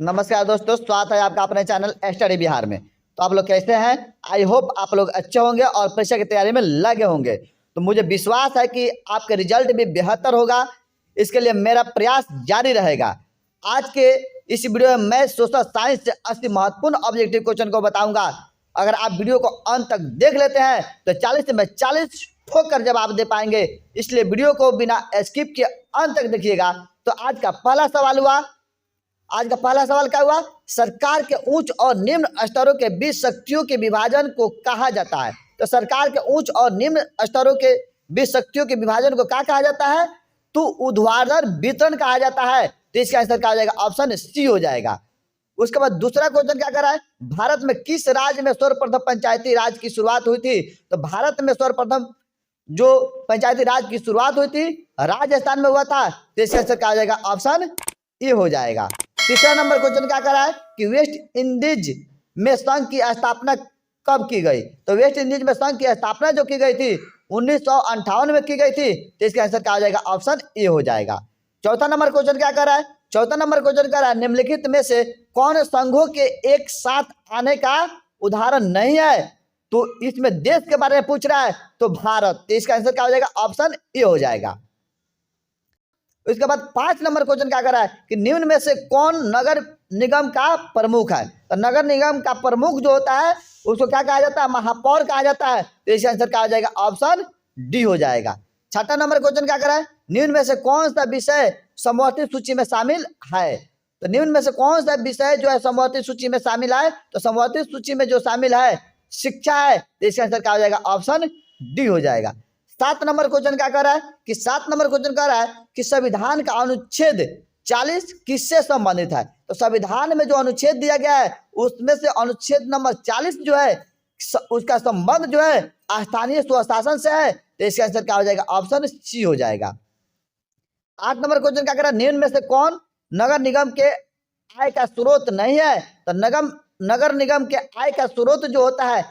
नमस्कार दोस्तों, स्वागत है आपका अपने चैनल स्टडी बिहार में। तो आप लोग कैसे हैं? आई होप आप लोग अच्छे होंगे और परीक्षा की तैयारी में लगे होंगे। तो मुझे विश्वास है कि आपके रिजल्ट भी बेहतर होगा। इसके लिए मेरा प्रयास जारी रहेगा। आज के इस वीडियो में मैं सोशल साइंस से 80 महत्वपूर्ण ऑब्जेक्टिव क्वेश्चन को बताऊंगा। अगर आप वीडियो को अंत तक देख लेते हैं तो 40 में 40 ठोक कर जवाब दे पाएंगे। इसलिए वीडियो को बिना स्किप के अंत तक देखिएगा। तो आज का पहला सवाल क्या हुआ? सरकार के उच्च और निम्न स्तरों के बीच शक्तियों के विभाजन को कहा जाता है। तो सरकार के उच्च और निम्न स्तरों के बीच शक्तियों के विभाजन को क्या कहा जाता है? तो ऊर्ध्वाधर वितरण कहा जाता है। तो इसका आंसर क्या हो जाएगा? ऑप्शन सी हो जाएगा। उसके बाद दूसरा क्वेश्चन क्या कर रहा है? भारत में किस राज्य में सर्वप्रथम पंचायती राज की शुरुआत हुई थी? तो भारत में सर्वप्रथम जो पंचायती राज की शुरुआत हुई थी राजस्थान में हुआ था। तो इसका आंसर क्या हो जाएगा? ऑप्शन ए हो जाएगा। तीसरा नंबर क्वेश्चन क्या कर रहा है कि वेस्ट इंडीज में संघ की स्थापना कब की गई? तो वेस्ट इंडीज में संघ की स्थापना जो की गई थी 1958 में की गई थी। तो इसका आंसर क्या हो जाएगा? ऑप्शन ए हो जाएगा। चौथा नंबर क्वेश्चन क्या कर रहा है? चौथा नंबर क्वेश्चन कर रहा है निम्नलिखित में से कौन संघों के एक साथ आने का उदाहरण नहीं है? तो इसमें देश के बारे में पूछ रहा है, तो भारत। तो इसका आंसर क्या हो जाएगा? ऑप्शन ए हो जाएगा। इसके बाद 5 नंबर क्वेश्चन क्या कर रहा है कि निम्न में से कौन नगर निगम का प्रमुख है? तो नगर निगम का प्रमुख जो होता है उसको क्या कहा जाता है? महापौर कहा जाता है। तो इसका आंसर क्या हो जाएगा? ऑप्शन डी हो जाएगा। छठा नंबर क्वेश्चन क्या कर रहा है? निम्न में से कौन सा विषय समवर्ती सूची में शामिल है? तो निम्न में से कौन सा विषय जो है समवर्ती सूची में शामिल है? तो समवर्ती सूची में जो शामिल है शिक्षा है। तो इसका आंसर क्या हो जाएगा? ऑप्शन डी हो जाएगा। 7 नंबर क्वेश्चन क्या कर रहा है कि 7 नंबर क्वेश्चन कह रहा है कि संविधान का अनुच्छेद 40 किससे संबंधित है? तो संविधान में जो अनुच्छेद दिया गया है उसमें से अनुच्छेद नंबर 40 जो है उसका संबंध जो है स्थानीय स्वशासन से है। तो इसका आंसर क्या हो जाएगा? ऑप्शन सी हो जाएगा। 8 नंबर क्वेश्चन क्या कर रहा है? निम्न में से कौन नगर निगम के आय का स्रोत नहीं है? तो नगर निगम के आय का स्रोत जो होता है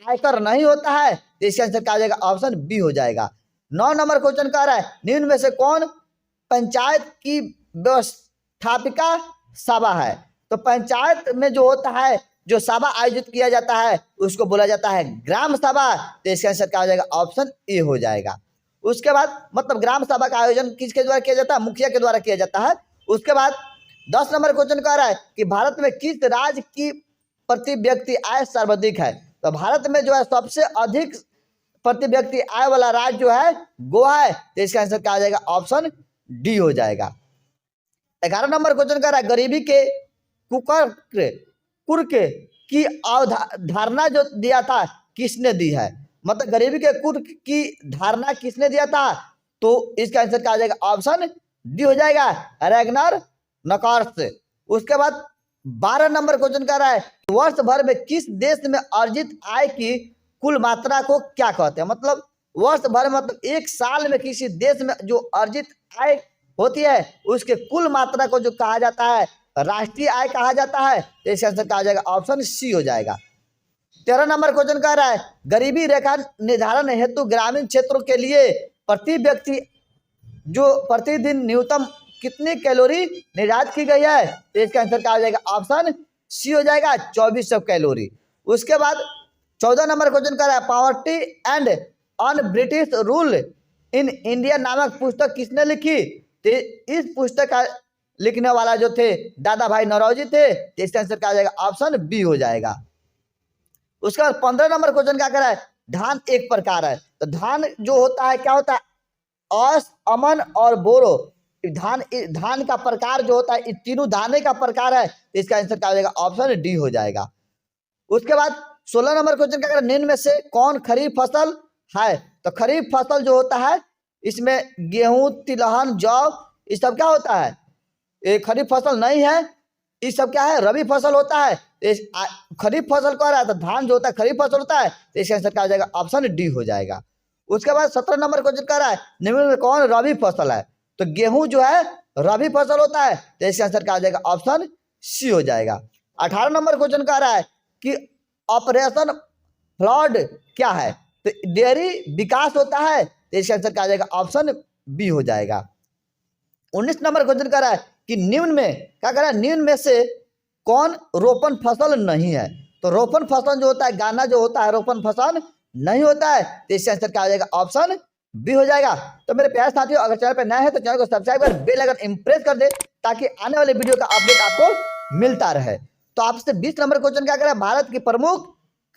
आयकर नहीं होता है। तो इसका आंसर क्या हो जाएगा? ऑप्शन बी हो जाएगा। 9 नंबर क्वेश्चन कह रहा है निम्न में से कौन पंचायत की व्यवस्थापिका सभा है? तो पंचायत में जो होता है जो सभा आयोजित किया जाता है उसको बोला जाता है ग्राम सभा। तो इसका आंसर क्या हो जाएगा? ऑप्शन ए हो जाएगा। उसके बाद मतलब ग्राम सभा का आयोजन किसके द्वारा किया जाता है? मुखिया के द्वारा किया जाता है। उसके बाद 10 नंबर क्वेश्चन कह रहा है कि भारत में किस राज्य की प्रति व्यक्ति आय सर्वाधिक है? तो भारत में जो है सबसे अधिक प्रति व्यक्ति आय वाला राज्य जो है गोवा है। तो इसका आंसर क्या हो जाएगा? ऑप्शन डी हो जाएगा। 11 नंबर क्वेश्चन कर रहा है गरीबी के कुर्क की अवधारणा जो दिया था किसने दी है? मतलब गरीबी के कुर्क की धारणा किसने दिया था? तो इसका आंसर क्या हो जाएगा? ऑप्शन डी हो जाएगा, रैगनर नकॉर्स। उसके बाद 12 नंबर क्वेश्चन कर रहा है वर्ष भर में किस देश में अर्जित आय की कुल मात्रा को क्या कहते हैं? मतलब वर्ष भर मतलब एक साल में किसी देश में जो अर्जित आय होती है उसके कुल मात्रा को जो कहा जाता है राष्ट्रीय आय कहा जाता है। तो इसका आंसर क्या हो जाएगा? ऑप्शन सी हो जाएगा। 13 नंबर क्वेश्चन कह रहा है गरीबी रेखा निर्धारण हेतु ग्रामीण क्षेत्रों के लिए प्रति व्यक्ति जो प्रतिदिन न्यूनतम कितनी कैलोरी निर्धारित की गई है? तो इसका आंसर क्या हो जाएगा? ऑप्शन सी हो जाएगा, 2400 कैलोरी। उसके बाद 14 नंबर क्वेश्चन कर रहा है poverty and on British rule in India नामक पुस्तक किसने लिखी? तो इस पुस्तक का लिखने वाला जो थे दादा भाई नौरोजी थे। तो इसका आंसर क्या हो जाएगा? ऑप्शन बी हो जाएगा। उसके बाद 15 नंबर क्वेश्चन क्या कर रहा है धान एक प्रकार है। तो धान जो होता है क्या होता है? औस, अमन और बोरो। धान का प्रकार जो होता है इन तीनों दाने का प्रकार है। तो इसका आंसर क्या हो जाएगा? ऑप्शन डी हो जाएगा। उसके बाद 16 नंबर क्वेश्चन क्या कर रहा है निम्न में से कौन खरीफ फसल है? तो खरीफ फसल जो होता है इसमें गेहूं, तिलहन, जौ ये सब क्या होता है? ये खरीफ फसल नहीं है, ये सब क्या है? रबी फसल होता है। खरीफ फसल कह रहा है तो धान जो होता है खरीफ फसल होता है। तो इसका आंसर क्या हो जाएगा? ऑप्शन डी हो जाएगा। उसके बाद 17 नंबर क्वेश्चन कह रहा है निम्न में कौन रबी फसल है? तो गेहूं जो है रबी फसल होता है। तो इसका आंसर क्या हो जाएगा? ऑप्शन सी हो जाएगा। 18 नंबर क्वेश्चन कह रहा है कि ऑपरेशन फ्लड क्या है? तो डेयरी विकास होता है। तो इसका आंसर क्या हो जाएगा? ऑप्शन बी हो जाएगा। 19 नंबर क्वेश्चन कर रहा है कि निम्न में क्या कर रहा है निम्न में से कौन रोपण फसल नहीं है? तो रोपण फसल जो होता है, गाना जो होता है रोपण फसल नहीं होता है, तो इसका आंसर क्या हो जाएगा? ऑप्शन बी हो जाएगा। तो मेरे प्यारे साथियों, अगर चैनल पर नए हैं तो चैनल को सब्सक्राइब कर बेल आइकन इंप्रेस कर दे, ताकि आने वाले वीडियो का अपडेट आपको मिलता रहे। तो आपसे 20 नंबर क्वेश्चन क्या करें? भारत की प्रमुख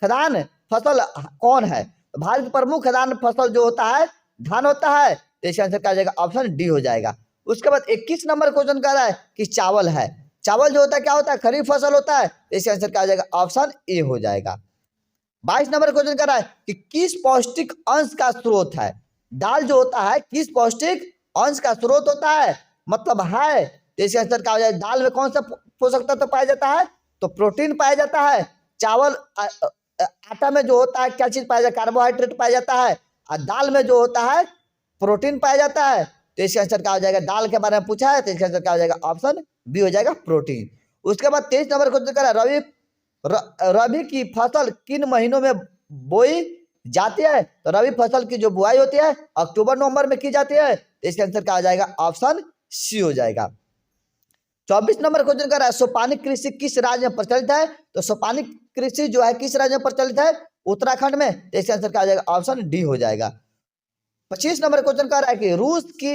खदान फसल कौन है? तो भारत की प्रमुख खदान फसल जो होता है धान होता है, तो इसका आंसर क्या हो जाएगा? ऑप्शन डी हो जाएगा। उसके बाद 21 नंबर क्वेश्चन कह रहा है कि चावल है। चावल जो होता है क्या होता है? खरीफ फसल होता है, तो इसका आंसर क्या हो जाएगा? ऑप्शन ए हो जाएगा। 22 नंबर क्वेश्चन कर रहा है कि किस पौष्टिक अंश का स्रोत है? दाल जो होता है किस पौष्टिक अंश का स्रोत होता है, मतलब है, तो इसका आंसर क्या हो जाएगा? दाल में कौन सा पोषक तत्व पाया जाता है? तो प्रोटीन पाया जाता है। चावल आटा में जो होता है क्या चीज पाया जाता है? कार्बोहाइड्रेट पाया जाता है। और दाल में जो होता है प्रोटीन पाया जाता है, तो इसका आंसर क्या हो जाएगा? दाल के बारे में पूछा है, तो इसका आंसर क्या हो जाएगा? ऑप्शन बी हो जाएगा, प्रोटीन। उसके बाद 23 नंबर क्वेश्चन कर रहा है रबी की फसल किन महीनों में बोई जाती है? तो रबी फसल की जो बुआई होती है अक्टूबर नवंबर में की जाती है, तो इसका आंसर क्या हो जाएगा? ऑप्शन सी हो जाएगा। 24 नंबर क्वेश्चन कर रहा है सोपानी कृषि किस राज्य में प्रचलित है? तो सोपानी कृषि जो है किस राज्य में प्रचलित है? उत्तराखंड में, तो इसका आंसर क्या हो जाएगा? ऑप्शन डी हो जाएगा। 25 नंबर क्वेश्चन कर रहा है कि रूस की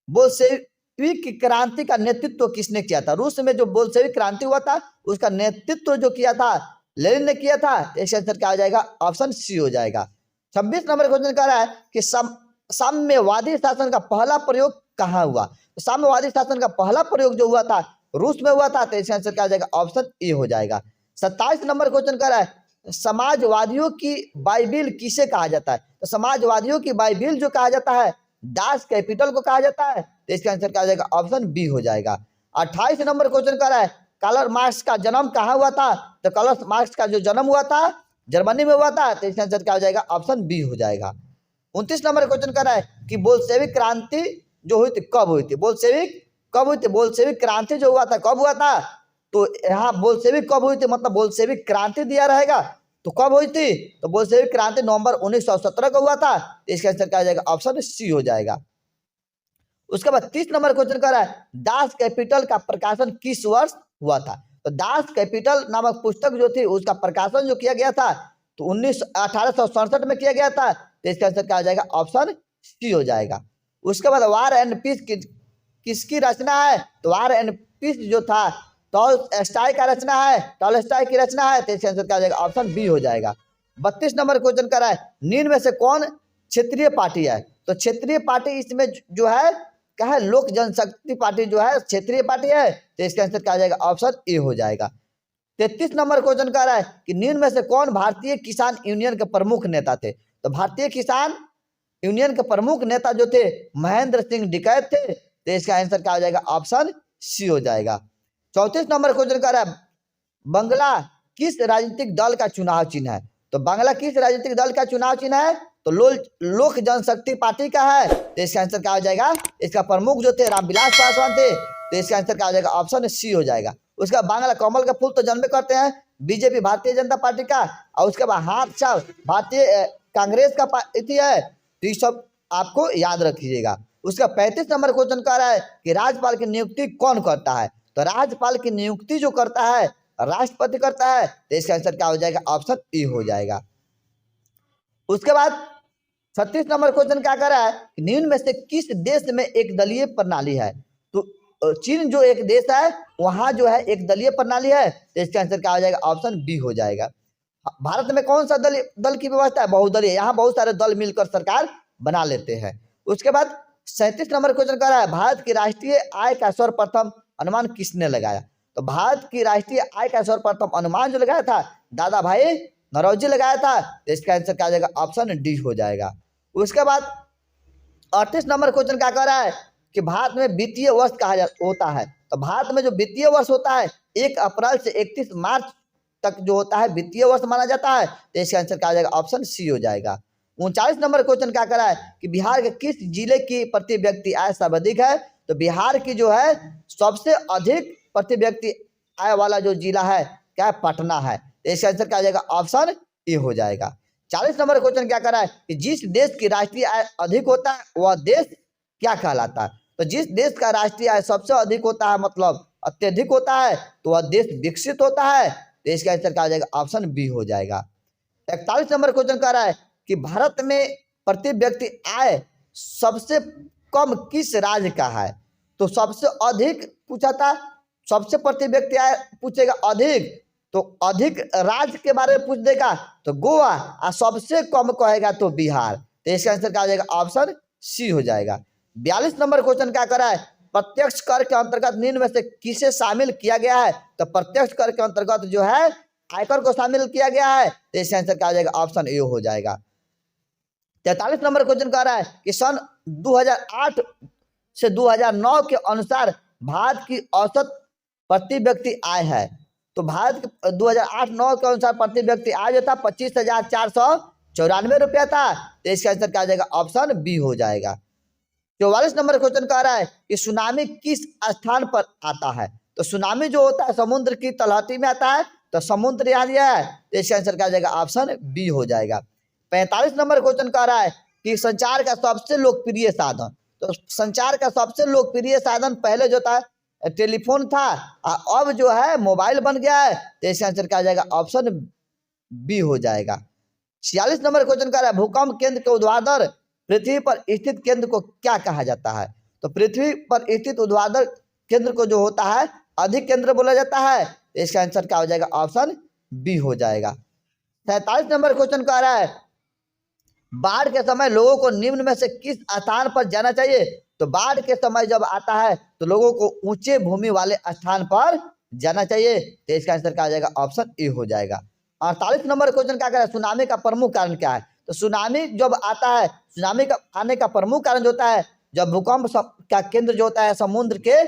बोल्शेविक क्रांति का नेतृत्व किसने किया था? रूस में जो बोल्शेविक क्रांति हुआ था उसका नेतृत्व जो किया था लेनिन ने किया था, तो इसका आंसर क्या हो जाएगा? ऑप्शन सी हो जाएगा। 26 नंबर क्वेश्चन कह रहा है कि साम्यवादी शासन का पहला प्रयोग कहाँ हुआ? तो साम्यवादी शासन का पहला प्रयोग जो हुआ था रूस में हुआ था, तो इसका आंसर क्या हो जाएगा? ऑप्शन ए हो जाएगा। 27 नंबर क्वेश्चन कह रहा है समाजवादियों की बाइबिल किसे कहा जाता है? तो समाजवादियों की बाइबिल जो कहा जाता है दास कैपिटल को कहा जाता है, तो इसका आंसर क्या हो जाएगा? ऑप्शन बी हो जाएगा। 28 नंबर क्वेश्चन कह रहा है कार्ल मार्क्स का जन्म कहाँ हुआ था? तो कार्ल मार्क्स का जो जन्म हुआ था जर्मनी में हुआ था, तो इसका आंसर क्या हो जाएगा? ऑप्शन बी हो जाएगा। 29 नंबर क्वेश्चन कर रहा है कि बोल्शेविक क्रांति जो हुई थी कब हुई थी? बोल्शेविक कब हुई थी? बोल्शेविक क्रांति जो हुआ था कब हुआ था? तो यहाँ बोल्शेविक कब हुई थी, मतलब बोल्शेविक क्रांति दिया रहेगा, तो कब हुई थी? तो बोल्शेविक क्रांति नवंबर 1917 को हुआ था, तो इसका आंसर क्या हो जाएगा? ऑप्शन सी हो जाएगा। उसके बाद 30 नंबर क्वेश्चन कर रहा है दास कैपिटल का प्रकाशन किस वर्ष हुआ था? तो दास कैपिटल नामक पुस्तक जो थी उसका प्रकाशन जो किया गया था तो 1867 में किया गया था, तो इसका आंसर क्या हो जाएगा? ऑप्शन सी हो जाएगा। उसके बाद वार एंड पीस किसकी रचना है? तो वार एंड पीस जो था टॉलस्टॉय का रचना है, टॉलस्टॉय की रचना है, तो इसका आंसर क्या हो जाएगा? ऑप्शन बी हो जाएगा। 32 नंबर क्वेश्चन कर रहा है निम्न में से कौन क्षेत्रीय पार्टी है? तो क्षेत्रीय पार्टी इसमें जो है क्या है? लोक जनशक्ति पार्टी जो है क्षेत्रीय पार्टी है, तो इसका आंसर क्या हो जाएगा? ऑप्शन ए हो जाएगा। 33 नंबर क्वेश्चन कह रहा है कि निम्न में से कौन भारतीय किसान यूनियन के प्रमुख नेता थे? तो भारतीय किसान यूनियन के प्रमुख नेता जो थे महेंद्र सिंह टिकैत थे, तो इसका आंसर क्या हो जाएगा? ऑप्शन सी हो जाएगा। 34 नंबर क्वेश्चन कह रहा है बंगला किस राजनीतिक दल का चुनाव चिन्ह है? तो बांग्ला किस राजनीतिक दल का चुनाव चिन्ह है? तो लोक जनशक्ति पार्टी का है, तो इसका आंसर क्या हो जाएगा? इसका प्रमुख जो थे रामविलास पासवान थे, तो इसका आंसर क्या हो जाएगा? ऑप्शन सी हो जाएगा। उसका बांग्ला कमल का फूल तो जन्मे करते हैं बीजेपी भारतीय जनता पार्टी का, और उसके बाद हाथ साहब भारतीय कांग्रेस का पार्टी है, तो ये सब आपको याद रखिएगा। उसका 35 नंबर क्वेश्चन कह रहा है कि राज्यपाल की नियुक्ति कौन करता है? तो राज्यपाल की नियुक्ति जो करता है राष्ट्रपति करता है, तो इसका आंसर क्या हो जाएगा? ऑप्शन ए हो जाएगा। उसके बाद 36 नंबर क्वेश्चन क्या कर रहा है कि निम्न में से किस देश में एक दलीय प्रणाली है? तो चीन जो एक देश है वहां जो है एक दलीय प्रणाली है, तो इसका आंसर क्या हो जाएगा? ऑप्शन बी हो जाएगा। भारत में कौन सा दल की व्यवस्था है? बहुदलीय। यहाँ बहुत सारे दल मिलकर सरकार बना लेते हैं। उसके बाद 37 नंबर क्वेश्चन कर रहा है भारत की राष्ट्रीय आय का सर्वप्रथम अनुमान किसने लगाया? तो भारत की राष्ट्रीय आय का सर्वप्रथम अनुमान जो लगाया था दादा भाई नौरोजी लगाया था, तो इसका आंसर क्या हो जाएगा? ऑप्शन डी हो जाएगा। उसके बाद 38 नंबर क्वेश्चन क्या कह रहा है कि भारत में वित्तीय वर्ष कहा होता है? तो भारत में जो वित्तीय वर्ष होता है 1 अप्रैल से 31 मार्च तक जो होता है वित्तीय वर्ष माना जाता है, तो इसका आंसर क्या हो जाएगा? ऑप्शन सी हो जाएगा। 39 नंबर क्वेश्चन क्या कर रहा है कि बिहार के किस जिले की प्रति व्यक्ति आय सर्वाधिक है? तो बिहार की जो है सबसे अधिक प्रति व्यक्ति आय वाला जो जिला है क्या है? पटना है, तो इसका आंसर क्या हो जाएगा? ऑप्शन ए हो जाएगा। 40 नंबर क्वेश्चन क्या कर रहा है कि जिस देश की राष्ट्रीय आय अधिक होता है वह देश क्या कहलाता है? तो जिस देश का राष्ट्रीय आय सबसे अधिक होता है मतलब अत्यधिक होता है तो वह देश विकसित होता है। तो इसका आंसर क्या हो जाएगा, ऑप्शन बी हो जाएगा। 41 नंबर क्वेश्चन कह रहा है कि भारत में प्रति व्यक्ति आय सबसे कम किस राज्य का है। तो सबसे अधिक पूछा था, सबसे प्रति व्यक्ति आय पूछेगा अधिक, तो अधिक राज्य के बारे में पूछ देगा तो गोवा, और सबसे कम कहेगा तो बिहार। तो इसका आंसर क्या हो जाएगा, ऑप्शन सी हो जाएगा। 42 नंबर क्वेश्चन क्या कर रहा है, प्रत्यक्ष कर के अंतर्गत निम्न में से किसे शामिल किया गया है। तो प्रत्यक्ष कर के अंतर्गत जो है आयकर को शामिल किया गया है। तो इसका आंसर क्या हो जाएगा, ऑप्शन ए हो जाएगा। 43 नंबर क्वेश्चन कह रहा है कि सन 2008 से 2009 के अनुसार भारत की औसत प्रति व्यक्ति आय है। तो भारत 2008-9 के अनुसार प्रति व्यक्ति आय जो था 25,494 रुपया था। तो इसका आंसर क्या हो जाएगा, ऑप्शन बी हो जाएगा। 44 नंबर क्वेश्चन कह रहा है कि सुनामी किस स्थान पर आता है। तो सुनामी जो होता है समुद्र की तलहटी में आता है, तो समुद्र यहाँ दिया है। तो इसका आंसर क्या हो जाएगा, ऑप्शन बी हो जाएगा। 45 नंबर क्वेश्चन कह रहा है कि संचार का सबसे लोकप्रिय साधन। तो संचार का सबसे लोकप्रिय साधन पहले जो था टेलीफोन था, और अब जो है मोबाइल बन गया है। तो इसका आंसर क्या हो जाएगा, ऑप्शन बी हो जाएगा। 46 नंबर क्वेश्चन कह रहा है भूकंप केंद्र के ऊर्ध्वाधर पृथ्वी पर स्थित केंद्र को क्या कहा जाता है। तो पृथ्वी पर स्थित ऊर्ध्वाधर केंद्र को जो होता है अधिक केंद्र बोला जाता है। तो इसका आंसर क्या हो जाएगा, ऑप्शन बी हो जाएगा। 47 नंबर क्वेश्चन कह रहा है बाढ़ के समय लोगों को निम्न में से किस स्थान पर जाना चाहिए। तो बाढ़ के समय जब आता है तो लोगों को ऊंचे भूमि वाले स्थान पर जाना चाहिए। तो इसका आंसर क्या हो जाएगा, ऑप्शन ए हो जाएगा। 48 नंबर क्वेश्चन क्या कह रहा है सुनामी का प्रमुख कारण क्या है। तो सुनामी जब आता है, सुनामी का आने का प्रमुख कारण जो होता है जब भूकंप का केंद्र जो होता है समुद्र के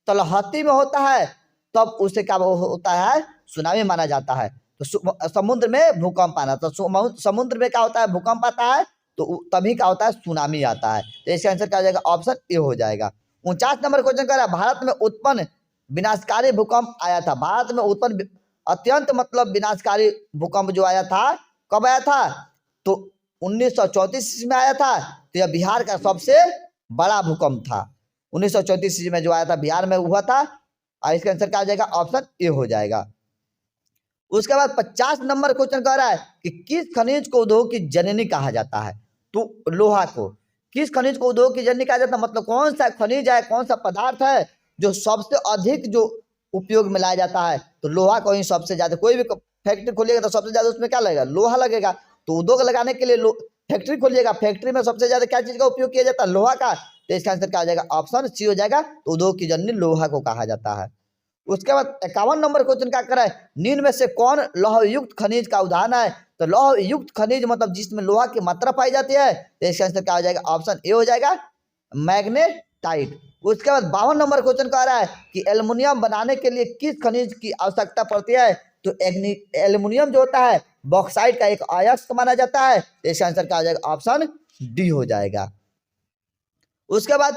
तलहटी में होता है, तब उसे क्या होता है, सुनामी माना जाता है। तो समुद्र में भूकंप आना, तो समुद्र में क्या होता है, भूकंप आता है, तो तभी क्या होता है, सुनामी आता है। तो इसका आंसर क्या हो जाएगा, ऑप्शन ए हो जाएगा। 49 नंबर क्वेश्चन कह रहा है भारत में उत्पन्न विनाशकारी भूकंप आया था। भारत में उत्पन्न अत्यंत मतलब विनाशकारी भूकंप जो आया था, कब आया था, तो 1934 में आया था। तो यह बिहार का सबसे बड़ा भूकंप था। 1934 में जो आया था बिहार में हुआ था। और इसका आंसर क्या हो जाएगा, ऑप्शन ए हो जाएगा। उसके बाद 50 नंबर क्वेश्चन कह रहा है कि किस खनिज को उद्योग की जननी कहा जाता है। तो लोहा को किस खनिज को उद्योग की जननी कहा जाता है, मतलब कौन सा खनिज है, कौन सा पदार्थ है जो सबसे अधिक जो उपयोग में लाया जाता है। तो लोहा को ही सबसे ज्यादा, कोई भी फैक्ट्री खोलिएगा तो सबसे ज्यादा उसमें क्या लगेगा, लोहा लगेगा। तो उद्योग लगाने के लिए फैक्ट्री खोलिएगा, फैक्ट्री में सबसे ज्यादा क्या चीज का उपयोग किया जाता है, लोहा का। तो इसका आंसर क्या हो जाएगा, ऑप्शन सी हो जाएगा। तो उद्योग की जननी लोहा को कहा जाता है। उसके बाद 51 नंबर क्वेश्चन क्या कर रहा है, निम्न में से कौन लौह युक्त खनिज का उदाहरण है। तो लौह युक्त खनिज मतलब जिसमें लोहा की मात्रा पाई जाती है। तो इसका आंसर क्या हो जाएगा, ऑप्शन ए हो जाएगा, मैग्नेटाइट। उसके बाद 52 नंबर क्वेश्चन कह रहा है कि एल्युमिनियम बनाने के लिए किस खनिज की आवश्यकता पड़ती है। तो एल्युमिनियम जो होता है बॉक्साइट का एक अयस्क माना जाता है। तो इसका आंसर क्या हो जाएगा, ऑप्शन डी हो जाएगा। उसके बाद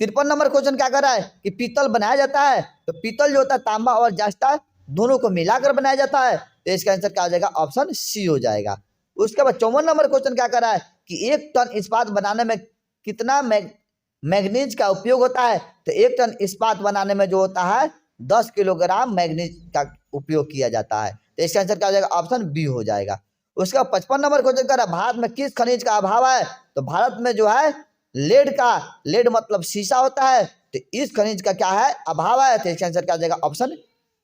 53 नंबर क्वेश्चन क्या कर रहा है कि पीतल बनाया जाता है। तो पीतल जो होता है तांबा और जस्ता दोनों को मिलाकर बनाया जाता है। तो इसका आंसर क्या हो जाएगा, ऑप्शन सी हो जाएगा। उसके बाद 54 नंबर क्वेश्चन क्या कर रहा है कि 1 टन इस्पात बनाने में कितना मैग्नीज का उपयोग होता है। तो 1 टन इस्पात बनाने में जो होता है 10 किलोग्राम मैग्नीज का उपयोग किया जाता है। तो इसका आंसर क्या हो जाएगा, ऑप्शन बी हो जाएगा। उसका 55 नंबर क्वेश्चन कर रहा है भारत में किस खनिज का अभाव है। तो भारत में जो है लेड मतलब शीशा होता है। तो इस खनिज का क्या है, अभाव है। तो इसका आंसर क्या हो जाएगा, ऑप्शन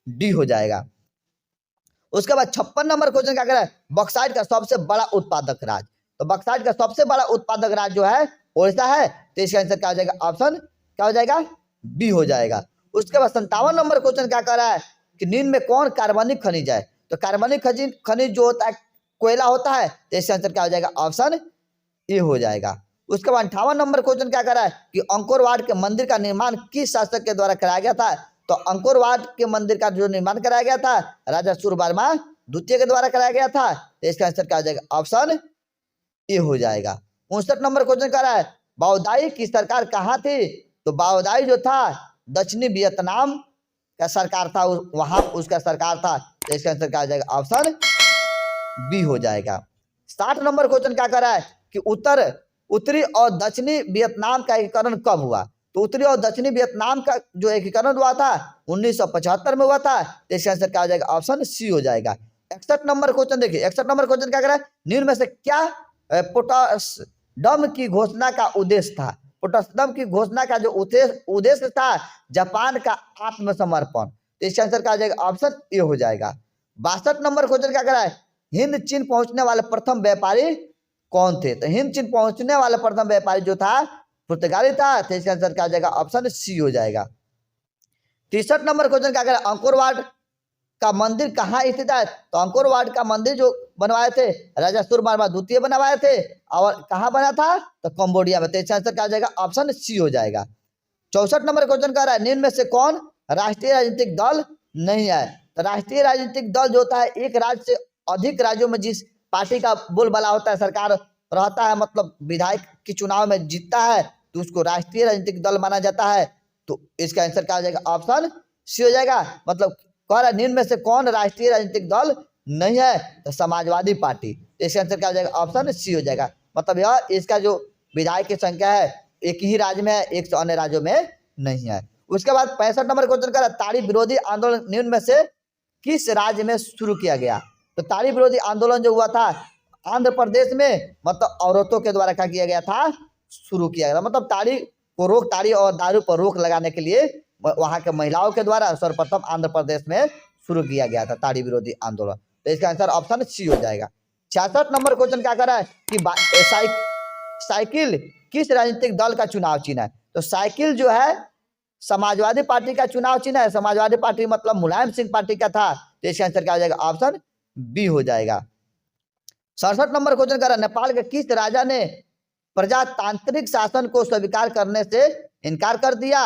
डी हो जाएगा। उसके बाद 56 नंबर क्वेश्चन क्या कर रहा है बॉक्साइट का सबसे बड़ा उत्पादक राज्य। तो बॉक्साइट का सबसे बड़ा उत्पादक राज्य जो है ओडिशा है। तो इसका आंसर क्या हो जाएगा, ऑप्शन क्या हो जाएगा, बी हो जाएगा। उसके बाद 57 नंबर क्वेश्चन क्या कर रहा है कि निम्न में कौन कार्बनिक खनिज है। तो कार्बनिक खनिज जो होता है कोयला होता है। तो इसका आंसर क्या हो जाएगा, ऑप्शन ए हो जाएगा। उसके बाद 58 नंबर क्वेश्चन क्या कर रहा है कि अंकोरवाट के मंदिर का निर्माण किस शासक के द्वारा कराया गया था। तो अंकोरवाट के मंदिर का जो निर्माण कराया गया था राजा सूर्यवर्मा द्वितीय के द्वारा कराया गया था। तो इसका आंसर क्या हो जाएगा, ऑप्शन ए हो जाएगा। 59 नंबर क्वेश्चन कर रहा है बाओदाई की सरकार कहाँ थी। तो बाओदाई जो था दक्षिणी वियतनाम का सरकार था, वहां उसका सरकार था। तो इसका आंसर क्या हो जाएगा, ऑप्शन बी हो जाएगा। 60 नंबर क्वेश्चन क्या कर रहा है कि उत्तरी और दक्षिणी वियतनाम का एकीकरण कब हुआ। तो उत्तरी और दक्षिणी वियतनाम का जो एकीकरण हुआ था 1975 में हुआ था। तो इसका आंसर क्या हो जाएगा, ऑप्शन सी हो जाएगा। 61 नंबर क्वेश्चन देखिए, 61 नंबर क्वेश्चन क्या करा है, निम्न में से क्या पोटासडम की घोषणा का उद्देश्य था। पोटासडम की घोषणा का जो उद्देश्य था जापान का आत्मसमर्पण। तो इसका आंसर क्या हो जाएगा, ऑप्शन ए हो जाएगा। 62 नंबर क्वेश्चन क्या करा है, हिंद चीन पहुंचने वाले प्रथम व्यापारी कौन थे। तो हिंद चीन पहुंचने वाला प्रथम व्यापारी जो था पुर्तगाली था। तो इसका आंसर क्या हो जाएगा, ऑप्शन सी हो जाएगा। 63 नंबर क्वेश्चन क्या करें, अंकोर वाट का मंदिर कहाँ स्थित है। तो अंकोर वाट का मंदिर जो बनवाए थे राजा सूर्यवर्मा द्वितीय बनवाए थे, और कहाँ बना था, तो कंबोडिया में। तो इसका आंसर क्या हो जाएगा, ऑप्शन सी हो जाएगा। 64 नंबर क्वेश्चन कह रहा है, निम्न में से कौन राष्ट्रीय राजनीतिक दल नहीं है। तो राष्ट्रीय राजनीतिक दल जो होता है एक राज्य से अधिक राज्यों में जिस पार्टी का बोलबाला होता है, सरकार रहता है, मतलब विधायक के चुनाव में जीतता है, तो उसको राष्ट्रीय राजनीतिक दल माना जाता है। तो इसका आंसर क्या हो जाएगा, ऑप्शन सी हो जाएगा। मतलब कह रहा है निम्न में से कौन राष्ट्रीय राजनीतिक दल नहीं है, तो समाजवादी पार्टी। तो इसका आंसर क्या हो जाएगा, ऑप्शन सी हो जाएगा। मतलब यह इसका जो विधायक की संख्या है एक ही राज्य में है, 100 अन्य राज्यों में नहीं है। उसके बाद 65 नंबर क्वेश्चन का ताड़ी विरोधी आंदोलन निम्न में से किस राज्य में शुरू किया गया। तो ताड़ी विरोधी आंदोलन जो हुआ था आंध्र प्रदेश में, मतलब औरतों के द्वारा क्या किया गया था, शुरू किया गया था। मतलब ताड़ी और दारू पर रोक लगाने के लिए वहां के महिलाओं के द्वारा सर्वप्रथम आंध्र प्रदेश में शुरू किया गया था ताड़ी विरोधी आंदोलन। तो इसका आंसर ऑप्शन सी हो जाएगा। 66 नंबर क्वेश्चन क्या कर रहा है कि साइकिल किस राजनीतिक दल का चुनाव चिन्ह है। तो साइकिल जो है समाजवादी पार्टी का चुनाव चिन्ह है। समाजवादी पार्टी मतलब मुलायम सिंह पार्टी का था। तो इसका आंसर क्या हो जाएगा, ऑप्शन बी हो जाएगा। 67 नंबर क्वेश्चन कर रहा है, नेपाल के किस राजा ने प्रजातांत्रिक शासन को स्वीकार करने से इनकार कर दिया।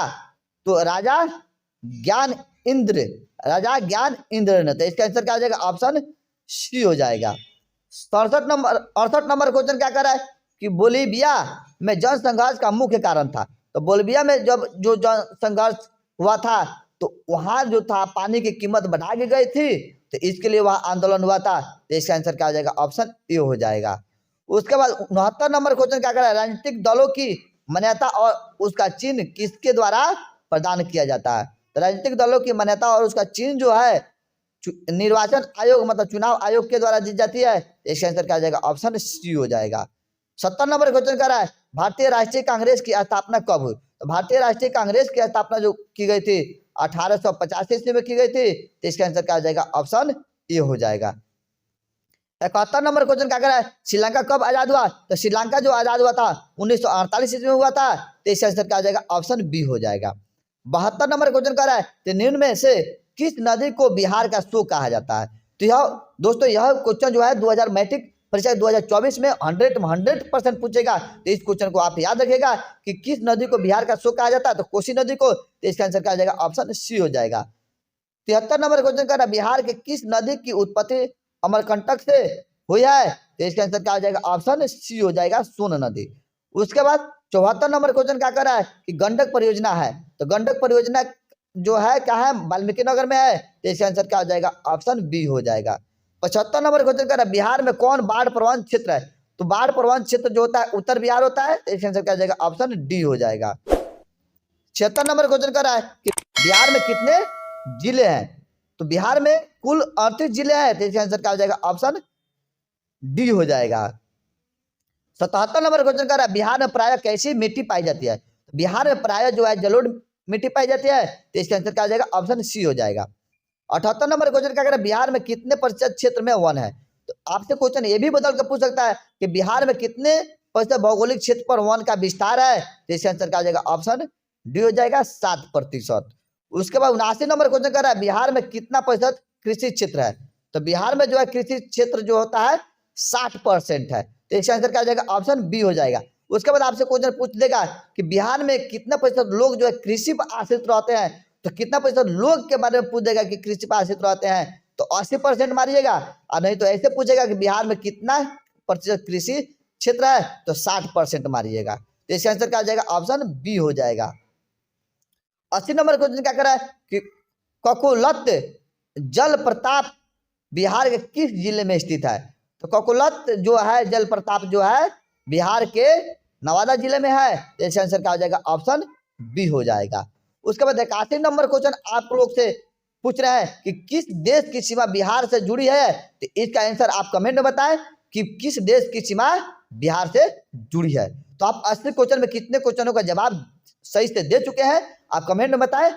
तो राजा ज्ञान इंद्र ने। तो इसका आंसर क्या हो जाएगा, ऑप्शन सी हो जाएगा। 68 नंबर क्वेश्चन क्या कर रहा है कि बोलीविया में जन संघर्ष का मुख्य कारण था। तो बोलीविया में जब जो जन संघर्ष हुआ था तो वहां जो था पानी की कीमत बढ़ा दी गई थी, तो इसके लिए वहां आंदोलन हुआ था। तो इसका आंसर क्या हो जाएगा, ऑप्शन ए हो जाएगा। उसके बाद 69 नंबर क्वेश्चन क्या कर रहा है, राजनीतिक दलों की मान्यता और उसका चिन्ह किसके द्वारा प्रदान किया जाता है। तो राजनीतिक दलों की मान्यता और उसका चिन्ह जो है निर्वाचन आयोग मतलब चुनाव आयोग के द्वारा दी जाती है। इसका आंसर क्या हो जाएगा, ऑप्शन सी हो जाएगा। 70 नंबर क्वेश्चन कर रहा है, भारतीय राष्ट्रीय कांग्रेस की स्थापना कब हुई। तो भारतीय राष्ट्रीय कांग्रेस की स्थापना जो की गई थी 1885 ईस्वी में की गई थी। तो इसका आंसर क्या हो जाएगा, ऑप्शन ए हो जाएगा। 71 नंबर क्वेश्चन क्या कर रहा है, श्रीलंका कब आजाद हुआ। तो श्रीलंका जो आजाद हुआ था 1948 ईस्वी में हुआ था। तो इसका आंसर क्या हो जाएगा, ऑप्शन बी हो जाएगा। 72 नंबर क्वेश्चन कर रहा है, तो निम्न में से किस नदी को बिहार का शोक कहा जाता है। तो यह दोस्तों यह क्वेश्चन जो है 2000 मैट्रिक परीक्षा 2024 में 100% पूछेगा। तो इस क्वेश्चन को आप याद रखिएगा कि किस नदी को बिहार का शोक कहा जाता है। तो कोसी नदी को। तो इसका आंसर क्या हो जाएगा, ऑप्शन सी हो जाएगा। 73 नंबर क्वेश्चन कर रहा है, बिहार के किस नदी की उत्पत्ति अमरकंटक से हुई है। तो इसका आंसर क्या हो जाएगा, ऑप्शन सी हो जाएगा, सोन नदी। उसके बाद 74 नंबर क्वेश्चन क्या कर रहा है कि गंडक परियोजना है। तो गंडक परियोजना जो है क्या है, वाल्मीकि नगर में है। तो इसका आंसर क्या हो जाएगा, ऑप्शन बी हो जाएगा। 75 नंबर क्वेश्चन कर रहा है, बिहार में कौन बाढ़ प्रवण क्षेत्र है। तो बाढ़ प्रवण क्षेत्र जो होता है उत्तर बिहार होता है। तो इसका आंसर क्या हो जाएगा, ऑप्शन डी हो जाएगा। 76 नंबर क्वेश्चन कर रहा है कि बिहार में कितने जिले हैं। तो बिहार में कुल 38 जिले हैं। तो इसका आंसर क्या हो जाएगा, ऑप्शन डी हो जाएगा। 77 नंबर क्वेश्चन कर रहा है, बिहार में प्रायः कैसी मिट्टी पाई जाती है। बिहार में प्रायः जो है जलोढ़ मिट्टी पाई जाती है। तो इसका आंसर क्या हो जाएगा, ऑप्शन सी हो जाएगा। 78 नंबर क्वेश्चन क्या कर रहा है, बिहार में कितने प्रतिशत क्षेत्र में वन है। तो आपसे क्वेश्चन ये भी बदल कर पूछ सकता है कि बिहार में कितने प्रतिशत भौगोलिक क्षेत्र पर वन का विस्तार है। तो इसका आंसर क्या हो जाएगा, ऑप्शन डी हो जाएगा, 7%। उसके बाद 79 नंबर क्वेश्चन कर रहा है, बिहार में कितना प्रतिशत कृषि क्षेत्र है। तो बिहार में जो है कृषि क्षेत्र जो होता है 60% है। तो इसका आंसर क्या हो जाएगा, ऑप्शन बी हो जाएगा। उसके बाद आपसे क्वेश्चन पूछ देगा कि बिहार में कितना प्रतिशत लोग जो है कृषि पर आश्रित रहते हैं। तो कितना प्रतिशत लोग के बारे में पूछ देगा कि कृषि पर आश्रित रहते हैं। तो 80% मारिएगा, और नहीं तो ऐसे पूछेगा कि बिहार में कितना प्रतिशत कृषि क्षेत्र है। तो 60% मारिएगा। तो इसका आंसर क्या हो जाएगा, ऑप्शन बी हो जाएगा। 80 नंबर क्वेश्चन क्या कर रहा है कि ककुलत जल प्रताप बिहार के किस जिले में स्थित है। तो ककुलत जो है जल प्रताप जो है बिहार के नवादा जिले में है। इसका आंसर क्या हो जाएगा, ऑप्शन बी हो जाएगा। उसके बाद 81 नंबर क्वेश्चन आप लोग से पूछ रहे हैं कि किस देश की सीमा बिहार से जुड़ी है, तो इसका आंसर आप कमेंट में बताएं कि किस देश की सीमा बिहार से जुड़ी है। तो आप 80 क्वेश्चन में कितने क्वेश्चनों का जवाब सही से दे चुके हैं, आप कमेंट में बताएं।